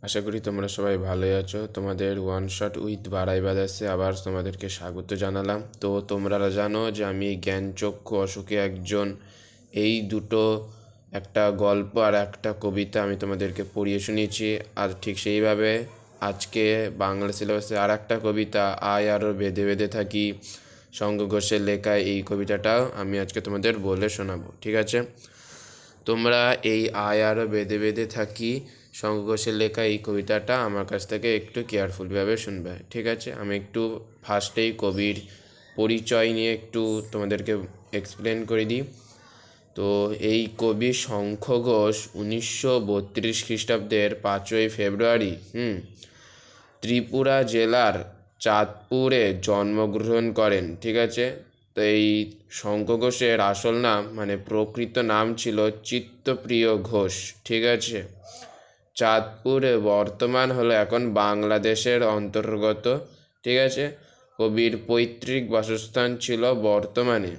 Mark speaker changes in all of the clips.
Speaker 1: আশা করি তোমরা সবাই ভালোই আছো। তোমাদের ওয়ান শট উইথ বাড়াই বাদাসে আবার তোমাদেরকে স্বাগত জানালাম। তো তোমরা জানো যে আমি জ্ঞানচক্ষু অসুখে একজন, এই দুটো, একটা গল্প আর একটা কবিতা আমি তোমাদেরকে পড়িয়ে শুনিয়েছি। আর ঠিক সেইভাবে আজকে বাংলা সিলেবাসে আর একটা কবিতা, আয় আরও বেঁধে বেঁধে থাকি, শঙ্খ ঘোষের লেখা এই কবিতাটাও আমি আজকে তোমাদের বলে শোনাবো। ঠিক আছে, তোমরা এই আয় আরও বেঁধে বেঁধে থাকি শঙ্খ ঘোষের লেখা এই কবিতাটা আমার কাছ থেকে একটু কেয়ারফুলভাবে শুনবে। ঠিক আছে, আমি একটু ফার্স্টেই কবির পরিচয় নিয়ে একটু তোমাদেরকে এক্সপ্লেন করে দিই। তো এই কবি শঙ্খ ঘোষ 1932 খ্রিস্টাব্দের 5ই ফেব্রুয়ারি ত্রিপুরা জেলার চাঁদপুরে জন্মগ্রহণ করেন। ঠিক আছে, তো এই শঙ্খ ঘোষের আসল নাম মানে প্রকৃত নাম ছিল চিত্তপ্রিয় ঘোষ। ঠিক আছে, চাঁদপুরে বর্তমান হলো এখন বাংলাদেশের অন্তর্গত। ঠিক আছে, কবির পৈতৃক বাসস্থান ছিল বর্তমানে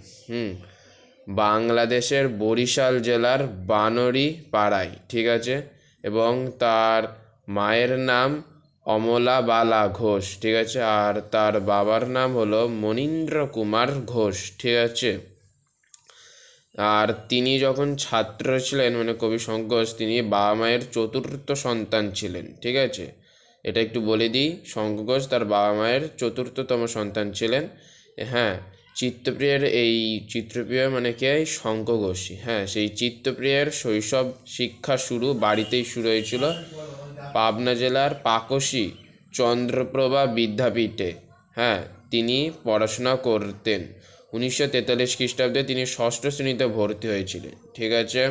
Speaker 1: বাংলাদেশের বরিশাল জেলার বানরি পাড়ায়। ঠিক আছে, এবং তার মায়ের নাম অমলা বালা ঘোষ। ঠিক আছে, আর তার বাবার নাম হলো মনীন্দ্র কুমার ঘোষ। ঠিক আছে, আর তিনি যখন ছাত্র ছিলেন মানে কবি শঙ্খ ঘোষ, তিনি বাবা মায়ের চতুর্থ সন্তান ছিলেন। ঠিক আছে, এটা একটু বলে দিই, শঙ্খ ঘোষ তার বাবা মায়ের চতুর্থতম সন্তান ছিলেন। হ্যাঁ, চিত্তপ্রিয়ের এই চিত্তপ্রিয় মানে কে? শঙ্খ ঘোষী। হ্যাঁ, সেই চিত্তপ্রিয়ের শৈশব শিক্ষা শুরু বাড়িতেই শুরু হয়েছিল, পাবনা জেলার পাকশী চন্দ্রপ্রভা বিদ্যাপীঠে। হ্যাঁ, তিনি পড়াশোনা করতেন। 1943 খ্রিস্টাব্দে তিনি ষষ্ঠ শ্রেণীতে ভর্তি হয়েছিলেন। ঠিক আছে,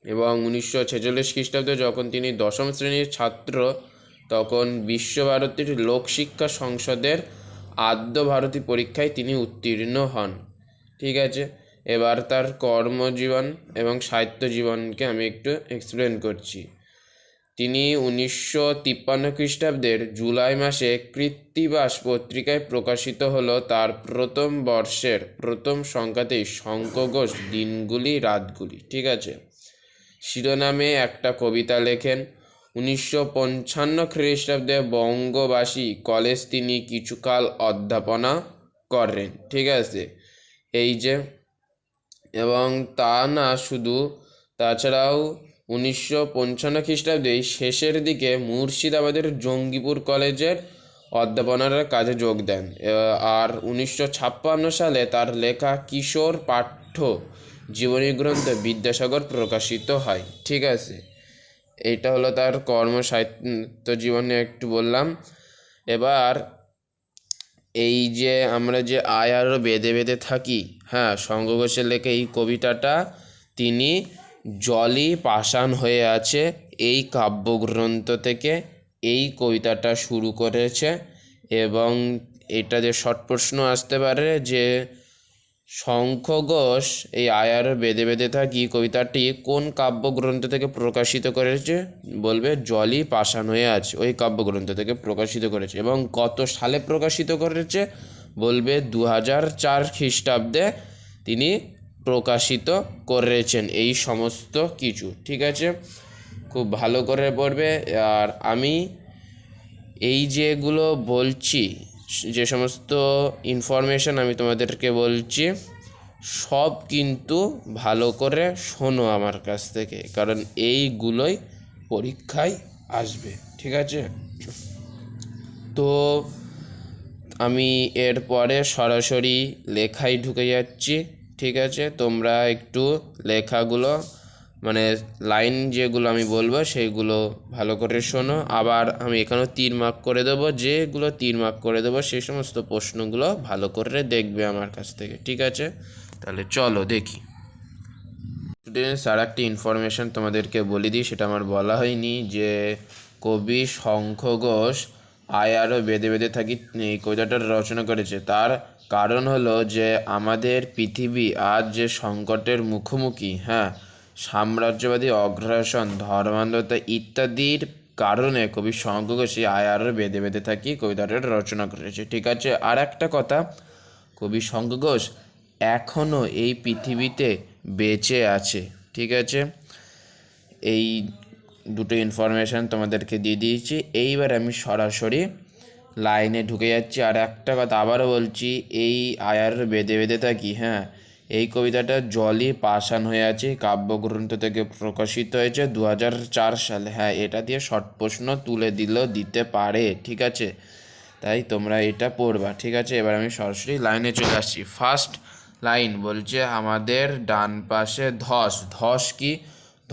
Speaker 1: এবং 1946 খ্রিস্টাব্দে যখন তিনি দশম শ্রেণীর ছাত্র, তখন বিশ্বভারতীর লোকশিক্ষা সংসদের আদ্য ভারতী পরীক্ষায় তিনি উত্তীর্ণ হন। ঠিক আছে, এবার তার কর্মজীবন এবং সাহিত্য জীবনকে আমি একটু এক্সপ্লেন করছি। তিনি 1953 খ্রিস্টাব্দের জুলাই মাসে কৃত্তিবাস পত্রিকায় প্রকাশিত হলো তার প্রথম বর্ষের প্রথম সংখ্যাতেই শঙ্খ ঘোষ দিনগুলি রাতগুলি। ঠিক আছে, শিরোনামে একটা কবিতা লেখেন। 1955 খ্রিস্টাব্দে বঙ্গবাসী কলেজ তিনি কিছুকাল অধ্যাপনা করেন। ঠিক আছে, এই যে, এবং তা না শুধু, তাছাড়াও 1955 খ্রিস্টাব্দে শেষের দিকে মুর্শিদাবাদের জঙ্গিপুর কলেজের অধ্যাপনার কাজে যোগ দেন। আর 1956 সালে তার লেখা কিশোর পাঠ্য জীবনী গ্রন্থ বিদ্যাসাগর প্রকাশিত হয়। ঠিক আছে, এইটা হলো তার সাহিত্য জীবনে একটু বললাম। এবার এই যে আমরা যে আয় আরও বেঁধে বেঁধে থাকি, হ্যাঁ, শঙ্খ ঘোষের লেখা এই কবিতাটা তিনি জলই পাষাণ হয়ে আছে এই কাব্যগ্রন্থ থেকে এই কবিতাটা শুরু করেছে। এবং এটা যে শর্ট প্রশ্ন আসতে পারে যে শঙ্খ ঘোষ এই আয় আরও বেঁধে বেঁধে থাকি কবিতাটি কোন কাব্যগ্রন্থ থেকে প্রকাশিত করেছে, বলবে জলই পাষাণ হয়ে আছে ওই কাব্যগ্রন্থ থেকে প্রকাশিত করেছে। এবং কত সালে প্রকাশিত করেছে, বলবে 2004 খ্রিস্টাব্দে তিনি প্রকাশিত করেছেন এই সমস্ত কিছু। ঠিক আছে, খুব ভালো করে পড়বে। আর আমি এই যেগুলো বলছি, যে সমস্ত ইনফরমেশান আমি তোমাদেরকে বলছি, সব কিন্তু ভালো করে শোনো আমার কাছ থেকে, কারণ এইগুলোই পরীক্ষায় আসবে। ঠিক আছে, তো আমি এরপরে সরাসরি লেখায় ঢুকে যাচ্ছি। ঠিক আছে, তোমরা একটু লেখাগুলো মানে লাইন যেগুলো আমি বলবো সেইগুলো ভালো করে শোনো। আবার আমি এখানেও 3 মার্ক করে দেবো, যেগুলো 3 মার্ক করে দেবো সেই সমস্ত প্রশ্নগুলো ভালো করে দেখবে আমার কাছ থেকে। ঠিক আছে, তাহলে চলো দেখি। স্টুডেন্টস, আর একটা ইনফরমেশান তোমাদেরকে বলে দিই, সেটা আমার বলা হয়নি, যে কবি শঙ্খ ঘোষ আয় আরও বেঁধে বেঁধে থাকি এই কবিতাটা রচনা করেছে। তার কারণ হলো যে আমাদের পৃথিবী আজ যে সংকটের মুখোমুখি, হ্যাঁ, সাম্রাজ্যবাদী অগ্রাসন, ধর্মান্ধতা ইত্যাদির কারণে কবি শঙ্খ ঘোষ আয় আরও বেঁধে বেঁধে থাকি কবিতাটা রচনা করেছে। ঠিক আছে, আর একটা কথা, কবি শঙ্খ ঘোষ এখনও এই পৃথিবীতে বেঁচে আছে। ঠিক আছে, এই দুটো ইনফরমেশান তোমাদেরকে দিয়ে দিয়েছি। এইবার আমি সরাসরি লাইনে ঢুকে যাচ্ছি। আর একটা কথা আবারও বলছি, এই আয়ার বেঁধে বেঁধে থাকি, হ্যাঁ, এই কবিতাটা জলই পাষাণ হয়ে আছে, কাব্যগ্রন্থ থেকে প্রকাশিত হয়েছে 2004 সালে। হ্যাঁ, এটা দিয়ে শর্ট প্রশ্ন তুলে দিতে পারে, ঠিক আছে, তাই তোমরা এটা পড়বা, ঠিক আছে। এবার আমি সরাসরি লাইনে চলে আসছি। ফার্স্ট লাইন বলছে আমাদের ডান পাশে ধস। ধস কি?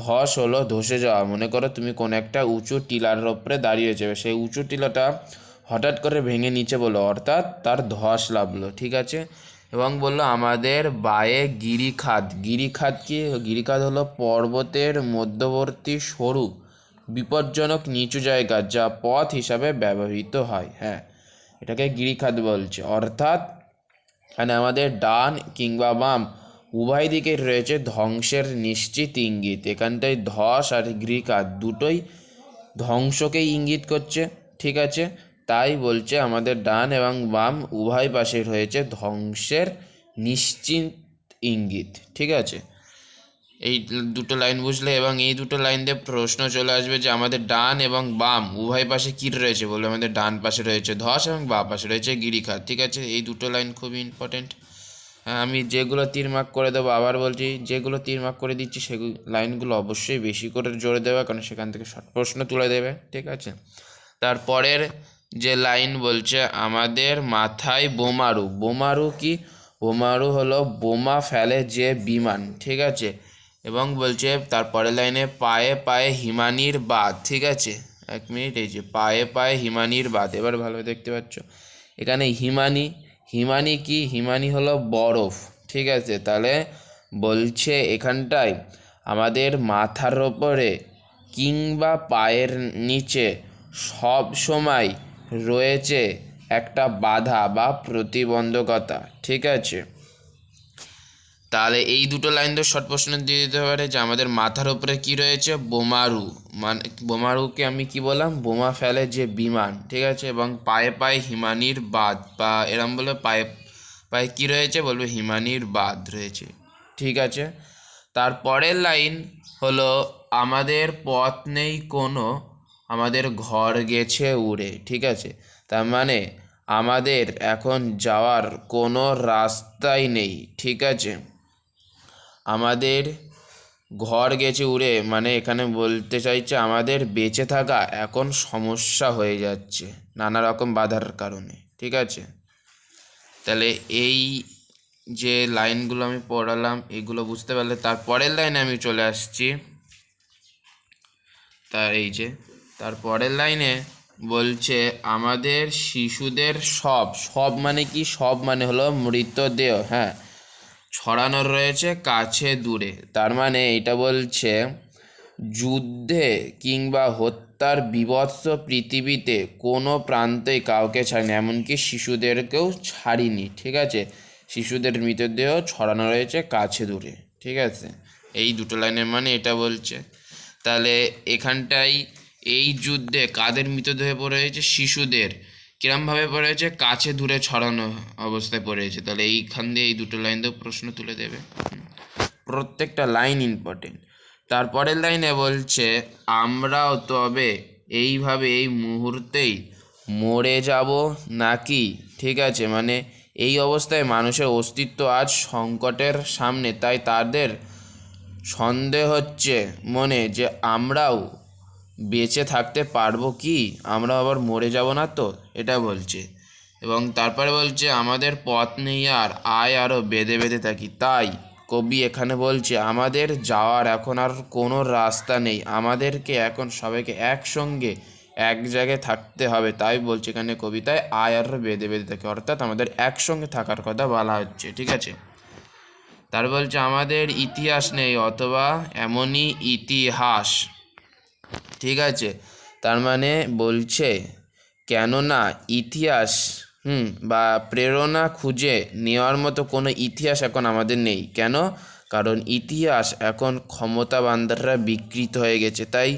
Speaker 1: ধস হলো ধসে যাওয়া। মনে করো তুমি কোনো একটা উঁচু টিলার ওপরে দাঁড়িয়েছে, সেই উঁচু টিলাটা হঠাৎ করে ভেঙে নিচে বললো, অর্থাৎ তার ধস লাগলো, ঠিক আছে। এবং বললো আমাদের বায়ে গিরিখাত। গিরিখাত কি? গিরিখাত হলো পর্বতের মধ্যবর্তী সরু বিপজ্জনক নিচু জায়গা, যা পথ হিসাবে ব্যবহৃত হয়। হ্যাঁ, এটাকে গিরিখাত বলছে। অর্থাৎ মানে আমাদের ডান কিংবা বাম উভয় দিকে রয়েছে ধ্বংসের নিশ্চিত ইঙ্গিত। এখানটায় ধস আর গিরিখাত দুটোই ধ্বংসকেই ইঙ্গিত করছে, ঠিক আছে। তাই বলছে আমাদের ডান এবং বাম উভয় পাশে রয়েছে ধ্বংসের নিশ্চিত ইঙ্গিত, ঠিক আছে। এই দুটো লাইন বুঝলে, এবং এই দুটো লাইন দিয়ে প্রশ্ন চলে আসবে যে আমাদের ডান এবং বাম উভয় পাশে কী রয়েছে, বলবে আমাদের ডান পাশে রয়েছে ধস এবং বাম পাশে রয়েছে গিরিখাত, ঠিক আছে। এই দুটো লাইন খুবই ইম্পর্টেন্ট। আমি যেগুলো তীর মার্ক করে দেবো, আবার বলছি, যেগুলো তীর মার্ক করে দিচ্ছি সেগুলো লাইনগুলো অবশ্যই বেশি করে জোরে দেবে, কারণ সেখান থেকে শর্ট প্রশ্ন তুলে দেবে, ঠিক আছে। তারপরের যে লাইন বলছে আমাদের মাথায় বোমারু। বোমারু কি? বোমারু হলো বোমা ফেলে যে বিমান, ঠিক আছে। এবং বলছে তারপরের লাইনে পায়ে পায়ে হিমানির বাঁধ, ঠিক আছে। এক মিনিট, এই যে পায়ে পায়ে হিমানির বাঁধ, এবার ভালোভাবে দেখতে পাচ্ছ এখানে হিমানি। হিমানি কি? হিমানি হলো বরফ, ঠিক আছে। তাহলে বলছে এখানটায় আমাদের মাথার ওপরে কিংবা পায়ের নিচে সব সময় রয়েছে একটা বাধা বা প্রতিবন্ধকতা, ঠিক আছে। তাহলে এই দুটো লাইন তো শর্ট প্রশ্ন দিয়ে দিতে পারে যে আমাদের মাথার উপরে কি রয়েছে? বোমারু। মানে বোমারুকে আমি কি বললাম? বোমা ফেলে যে বিমান, ঠিক আছে। এবং পায়ে পায়ে হিমানির বাঁধ, বা এরম বলে পায়ে পায়ে কী রয়েছে? বলবে হিমানির বাঁধ রয়েছে, ঠিক আছে। তারপরের লাইন হলো আমাদের পথ নেই কোনো, আমাদের ঘর গেছে উড়ে, ঠিক আছে। তার মানে আমাদের এখন যাওয়ার কোনো রাস্তাই নেই, ঠিক আছে। আমাদের ঘর গেছে উড়ে, মানে এখানে বলতে চাইছে আমাদের বেঁচে থাকা এখন সমস্যা হয়ে যাচ্ছে নানা রকম বাধার কারণে, ঠিক আছে। তাহলে এই যে লাইনগুলো আমি পড়ালাম এগুলো বুঝতে পারলে তারপরের লাইনে আমি চলে আসছি। এই যে তারপরের লাইনে বলছে আমাদের শিশুদের সব। সব মানে কি? সব মানে হলো মৃতদেহ, হ্যাঁ, ছড়ানো রয়েছে কাছে দূরে। তার মানে এটা বলছে যুদ্ধে কিংবা হত্যার বিভৎস পৃথিবীতে কোনো প্রান্তেই কাউকে ছাড়িনি, এমনকি শিশুদেরকেও ছাড়িনি, ঠিক আছে। শিশুদের মৃতদেহ ছড়ানো রয়েছে কাছে দূরে, ঠিক আছে। এই দুটো লাইনের মানে এটা বলছে। তাহলে এখানটাই এই যুদ্ধে কাদের মৃতদেহ পড়ে রয়েছে? শিশুদের। কিরমভাবে পড়ে রয়েছে? কাছে দূরে ছড়ানো অবস্থায় পড়ে রয়েছে। তাহলে এইখান দিয়ে এই দুটো লাইন দিয়েও প্রশ্ন তুলে দেবে, প্রত্যেকটা লাইন ইম্পর্টেন্ট। তারপরের লাইনে বলছে আমরাও তবে এইভাবে এই মুহূর্তেই মরে যাব নাকি, ঠিক আছে। মানে এই অবস্থায় মানুষের অস্তিত্ব আজ সংকটের সামনে, তাই তাদের সন্দেহ হচ্ছে মনে যে আমরাও বেঁচে থাকতে পারবো কি, আমরা আবার মরে যাব না তো, এটা বলছে। এবং তারপরে বলছে আমাদের পথ নেই আর, আয় আরও বেঁধে বেঁধে থাকি। তাই কবি এখানে বলছে আমাদের যাওয়ার এখন আর কোনো রাস্তা নেই, আমাদেরকে এখন সবাইকে একসঙ্গে এক জায়গায় থাকতে হবে। তাই বলছে এখানে কবিতায় আয় আরও বেঁধে বেঁধে থাকি, অর্থাৎ আমাদের একসঙ্গে থাকার কথা বলা হচ্ছে, ঠিক আছে। তার বলছে আমাদের ইতিহাস নেই অথবা এমনই ইতিহাস, ঠিক আছে। তার মানে বলছে কেননা ইতিহাস বা প্রেরণা খুঁজে নেওয়ার মতো কোনো ইতিহাস এখন আমাদের নেই। কেন? কারণ ইতিহাস এখন ক্ষমতাবানরা বিকৃত হয়ে গেছে, তাই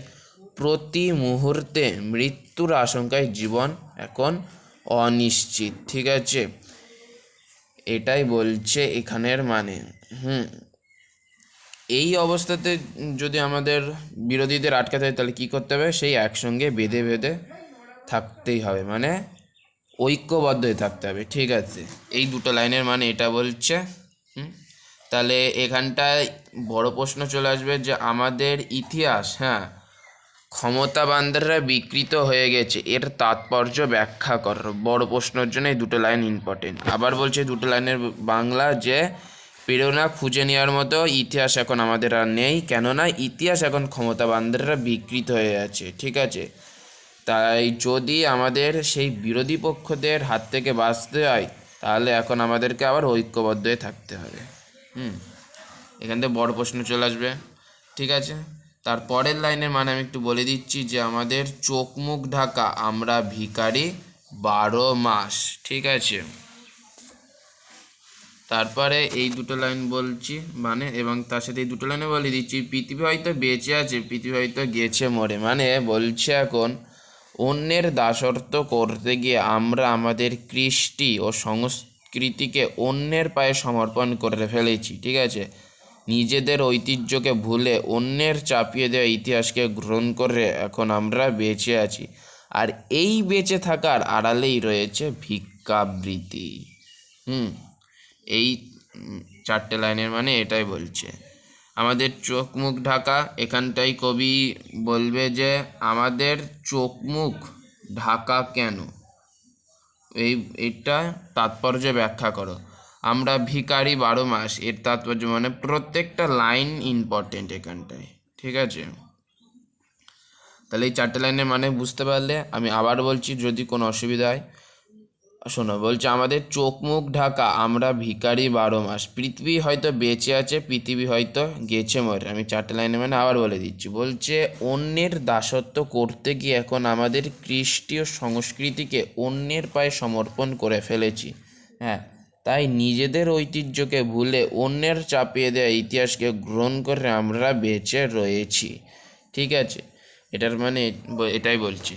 Speaker 1: প্রতি মুহূর্তে মৃত্যুর আশঙ্কায় জীবন এখন অনিশ্চিত, ঠিক আছে। এটাই বলছে এখানের মানে। এই অবস্থাতে যদি আমাদের বিরোধীদের আটকাতে হয় তাহলে কী করতে হবে, সেই একসঙ্গে বেঁধে বেঁধে থাকতেই হবে, মানে ঐক্যবদ্ধ হয়ে থাকতে হবে। ঠিক আছে, এই দুটো লাইনের মানে এটা বলছে। তাহলে এখানটায় বড় প্রশ্ন চলে আসবে যে আমাদের ইতিহাস, হ্যাঁ, ক্ষমতাবানরা বিকৃত হয়ে গেছে, এর তাৎপর্য ব্যাখ্যা কর। বড় প্রশ্নের জন্য এই দুটো লাইন ইম্পর্টেন্ট। আবার বলছে দুটো লাইনের বাংলা যে প্রেরণা খুঁজে নেওয়ার মতো ইতিহাস এখন আমাদের আর নেই, কেননা ইতিহাস এখন ক্ষমতাবানরা বিকৃত হয়ে আছে। ঠিক আছে, তাই যদি আমাদের সেই বিরোধী পক্ষদের হাত থেকে বাঁচতে হয় তাহলে এখন আমাদেরকে আবার ঐক্যবদ্ধ হয়ে থাকতে হবে। এখান থেকে বড় প্রশ্ন চলে আসবে। ঠিক আছে, তারপরের লাইনের মানে আমি একটু বলে দিচ্ছি যে আমাদের চোখ মুখ ঢাকা আমরা ভিখারি 12 মাস। ঠিক আছে, তারপরে এই দুটো লাইন বলছি মানে, এবং তার সাথে এই দুটো লাইনে বলে দিচ্ছি পৃথিবী হয়তো বেঁচে আছে, পৃথিবী হয়তো গেছে মরে। মানে বলছে এখন অন্যের দাসত্ব করতে গিয়ে আমরা আমাদের কৃষ্টি ও সংস্কৃতিকে অন্যের পায়ে সমর্পণ করে ফেলেছি। ঠিক আছে, নিজেদের ঐতিহ্যকে ভুলে অন্যের চাপিয়ে দেওয়া ইতিহাসকে গ্রহণ করে এখন আমরা বেঁচে আছি, আর এই বেঁচে থাকার আড়ালেই রয়েছে ভিক্ষাবৃত্তি। এই চারটে লাইনের মানে এটাই বলছে। আমাদের চোখ মুখ ঢাকা, এখানটাই কবি বলবে যে আমাদের চোখ মুখ ঢাকা কেন, এটা তাৎপর্য ব্যাখ্যা করো। আমরা ভিখারি 12 মাস, এর তাৎপর্য মানে প্রত্যেকটা লাইন ইম্পর্টেন্ট এখানটায়। ঠিক আছে, তাহলে এই চারটে লাইনের মানে বুঝতে পারলে আমি আবার বলছি যদি কোনো অসুবিধা হয় শোনো। বলছে আমাদের চোখ মুখ ঢাকা আমরা ভিখারি 12 মাস, পৃথিবী হয়তো বেঁচে আছে, পৃথিবী হয়তো গেছে মরে। আমি চারটে লাইনে মানে আবার বলে দিচ্ছি। বলছে অন্যের দাসত্ব করতে গিয়ে এখন আমাদের খ্রিস্টীয় সংস্কৃতিকে অন্যের পায়ে সমর্পণ করে ফেলেছি, হ্যাঁ, তাই নিজেদের ঐতিহ্যকে ভুলে অন্যের চাপিয়ে দেওয়া ইতিহাসকে গ্রহণ করে আমরা বেঁচে রয়েছি। ঠিক আছে, এটার মানে এটাই বলছে।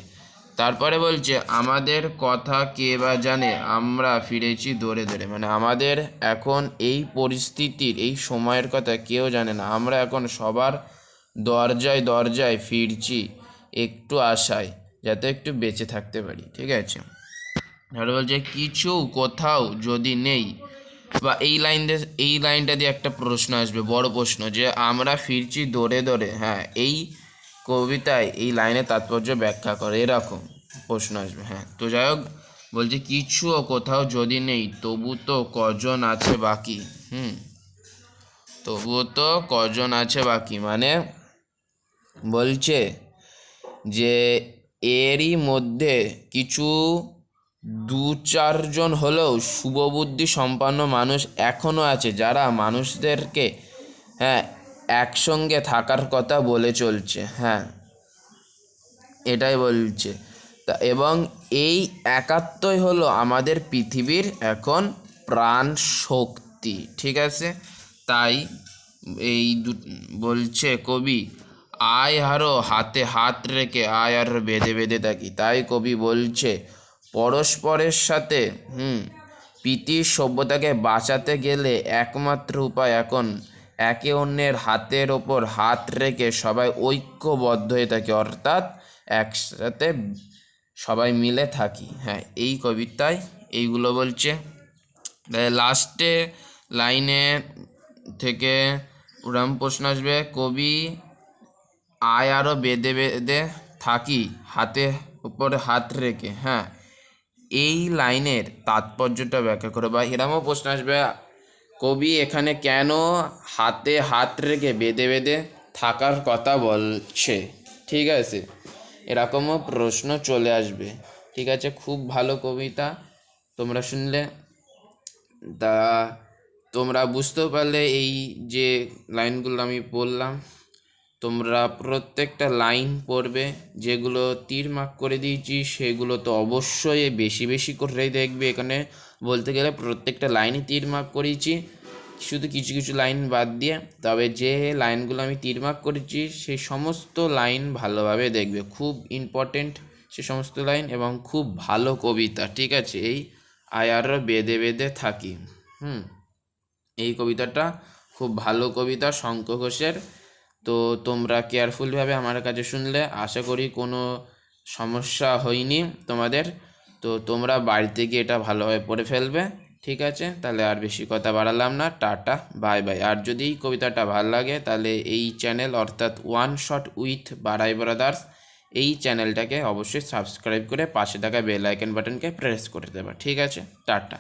Speaker 1: তারপরে বলছে আমাদের কথা কে বা জানে, আমরা ফিরেছি দৌড়ে দৌড়ে। মানে আমাদের এখন এই পরিস্থিতির এই সময়ের কথা কেউ জানে না, আমরা এখন সবার দরজায় দরজায় ফিরছি একটু আশায় যাতে একটু বেঁচে থাকতে পারি। ঠিক আছে, আর বলছে কিছু কোথাও যদি নেই, বা এই লাইনটা দিয়ে একটা প্রশ্ন আসবে, বড় প্রশ্ন, যে আমরা ফিরছি দৌড়ে দৌড়ে, হ্যাঁ, এই কবিতায় এই লাইনের তাৎপর্য ব্যাখ্যা করে, এরকম প্রশ্ন আসবে। হ্যাঁ, তো যাই হোক, বলছে কিছু ও কোথাও যদি নেই তবু তো কজন আছে বাকি। তবুও তো কজন আছে বাকি, মানে বলছে যে এরই মধ্যে কিছু 2-4 জন হলেও শুভবুদ্ধি সম্পন্ন মানুষ এখনও আছে যারা মানুষদেরকে, হ্যাঁ, একসঙ্গে থাকার কথা বলে চলছে। হ্যাঁ, এটাই বলছে তা, এবং এই একাত্মই হলো আমাদের পৃথিবীর এখন প্রাণ শক্তি। ঠিক আছে, তাই এই বলছে কবি আয় আরও হাতে হাত রেখে আয় আরও বেঁধে বেঁধে থাকি। তাই কবি বলছে পরস্পরের সাথে প্রীতি সভ্যতাকে বাঁচাতে গেলে একমাত্র উপায় এখন একে অন্যের হাতের ওপর হাত রেখে সবাই ঐক্যবদ্ধ হয়ে থাকে, অর্থাৎ একসাথে সবাই মিলে থাকি। হ্যাঁ, এই কবিতায় এইগুলো বলছে। লাস্টে লাইনে থেকে ওরম প্রশ্ন আসবে, কবি আয় আরও বেঁধে বেঁধে থাকি হাতে উপরে হাত রেখে, হ্যাঁ, এই লাইনের তাৎপর্যটা ব্যাখ্যা করো। বা এরমও প্রশ্ন আসবে কবি এখানে কেন হাতে হাত রেখে বেঁধে বেঁধে থাকার কথা বলছে। ঠিক আছে, এরকমও প্রশ্ন চলে আসবে। ঠিক আছে, খুব ভালো কবিতা তোমরা শুনলে। তা তোমরা বুঝতেও পারলে এই যে লাইনগুলো আমি বললাম, তোমরা প্রত্যেকটা লাইন পড়বে, যেগুলো তীর মার্ক করে দিয়েছি সেগুলো তো অবশ্যই বেশি বেশি করেই দেখবে। এখানে বলতে গেলে প্রত্যেকটা লাইনই তীর মার্ক করেছি, শুধু কিছু কিছু লাইন বাদ দিয়ে। তবে যে লাইনগুলো আমি তীর মার্ক করেছি সেই সমস্ত লাইন ভালোভাবে দেখবে, খুব ইম্পর্টেন্ট সে সমস্ত লাইন এবং খুব ভালো কবিতা। ঠিক আছে, এই আয়ার বেঁধে বেঁধে থাকি, এই কবিতাটা খুব ভালো কবিতা শঙ্খ ঘোষের। তো তোমরা কেয়ারফুলভাবে আমার কাছে শুনলে, আশা করি কোনো সমস্যা হয়নি তোমাদের। তো তোমরা বাড়িতে গিয়ে এটা ভালোভাবে পড়ে ফেলবে, ঠিক আছে? তাহলে আর বেশি কথা বাড়ালাম না, টাটা, বাই বাই। আর যদি এই কবিতাটা ভালো লাগে তাহলে এই চ্যানেল অর্থাৎ ওয়ান শট উইথ বারাই ব্রাদার্স এই চ্যানেলটাকে অবশ্যই সাবস্ক্রাইব করে পাশে থাকা বেল আইকন বাটনকে প্রেস করে দেবে, ঠিক আছে? টাটা।